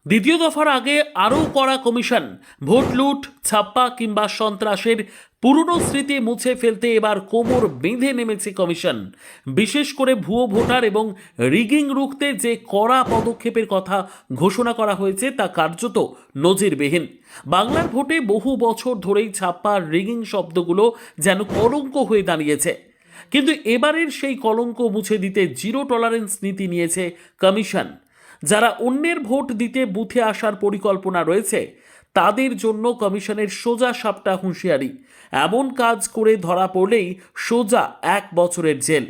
দ্বিতীয় দফার আগে আরও কড়া কমিশন। ভোট লুট, ছাপ্পা কিংবা সন্ত্রাসের পুরনো স্মৃতি মুছে ফেলতে এবার কোমর বেঁধে নেমেছে কমিশন। বিশেষ করে ভুয়ো ভোটার এবং রিগিং রুখতে যে কড়া পদক্ষেপের কথা ঘোষণা করা হয়েছে তা কার্যত নজিরবিহীন। বাংলার ভোটে বহু বছর ধরেই ছাপ্পা রিগিং শব্দগুলো যেন কলঙ্ক হয়ে দাঁড়িয়েছে। কিন্তু এবারের সেই কলঙ্ক মুছে দিতে জিরো টলারেন্স নীতি নিয়েছে কমিশন। যারা অন্যের ভোট দিতে বুথে আসার পরিকল্পনা রয়েছে তাদের জন্য কমিশনের সোজা সাপটা হুঁশিয়ারি। এমন কাজ করে ধরা পড়লেই সোজা 1 বছরের জেল।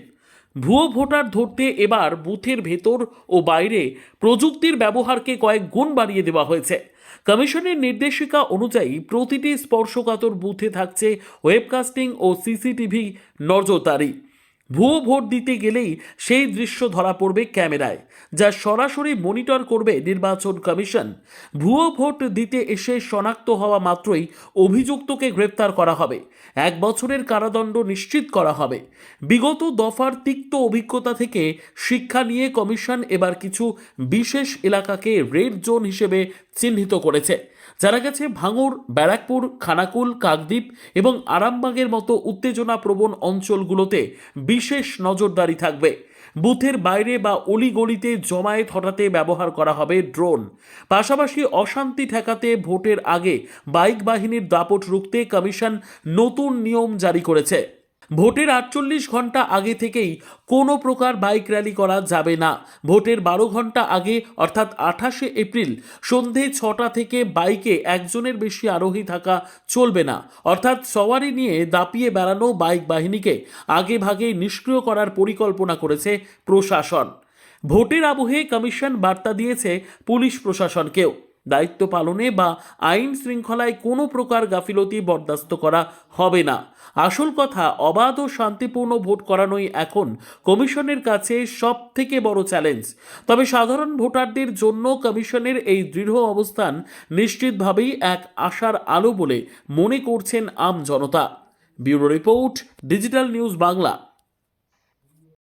ভুয়ো ভোটার ধরতে এবার বুথের ভেতর ও বাইরে প্রযুক্তির ব্যবহারকে কয়েক গুণ বাড়িয়ে দেওয়া হয়েছে। কমিশনের নির্দেশিকা অনুযায়ী প্রতিটি স্পর্শকাতর বুথে থাকছে ওয়েবকাস্টিং ও সিসিটিভি নজরদারি। ভুয়ো ভোট দিতে গেলেই সেই দৃশ্য ধরা পড়বে ক্যামেরায়, যা সরাসরি মনিটর করবে নির্বাচন কমিশন। ভুয়ো ভোট দিতে এসে শনাক্ত হওয়া মাত্রই অভিযুক্তকে গ্রেপ্তার করা হবে, 1 বছরের কারাদণ্ড নিশ্চিত করা হবে। বিগত দফার তিক্ত অভিজ্ঞতা থেকে শিক্ষা নিয়ে কমিশন এবার কিছু বিশেষ এলাকাকে রেড জোন হিসেবে চিহ্নিত করেছে। জানা গেছে ভাঙড়, ব্যারাকপুর, খানাকুল, কাকদ্বীপ এবং আরামবাগের মতো উত্তেজনাপ্রবণ অঞ্চলগুলোতে বিশেষ নজরদারি থাকবে। বুথের বাইরে বা অলিগলিতে জমায়েত হঠাতে ব্যবহার করা হবে ড্রোন। পাশাপাশি অশান্তি ঠেকাতে ভোটের আগে বাইক বাহিনীর দাপট রুখতে কমিশন নতুন নিয়ম জারি করেছে। ভোটের 48 ঘন্টা আগে থেকেই কোনো প্রকার বাইক র্যালি করা যাবে না। ভোটের 12 ঘন্টা আগে অর্থাৎ 28শে এপ্রিল সন্ধে 6টা থেকে বাইকে একজনের বেশি আরোহী থাকা চলবে না। অর্থাৎ সওয়ারি নিয়ে দাপিয়ে বেড়ানো বাইক বাহিনীকে আগে ভাগে নিষ্ক্রিয় করার পরিকল্পনা করেছে প্রশাসন। ভোটের আবহে কমিশন বার্তা দিয়েছে পুলিশ প্রশাসনকেও। দায়িত্ব পালনে বা আইন শৃঙ্খলায় কোনো প্রকার গাফিলতি বরদাস্ত করা হবে না। আসল কথা, অবাধ ও শান্তিপূর্ণ ভোট করানোই এখন কমিশনের কাছে সব থেকে বড় চ্যালেঞ্জ। তবে সাধারণ ভোটারদের জন্য কমিশনের এই দৃঢ় অবস্থান নিশ্চিতভাবেই এক আশার আলো বলে মনে করছেন আম জনতা। Bureau report, digital news Bangla.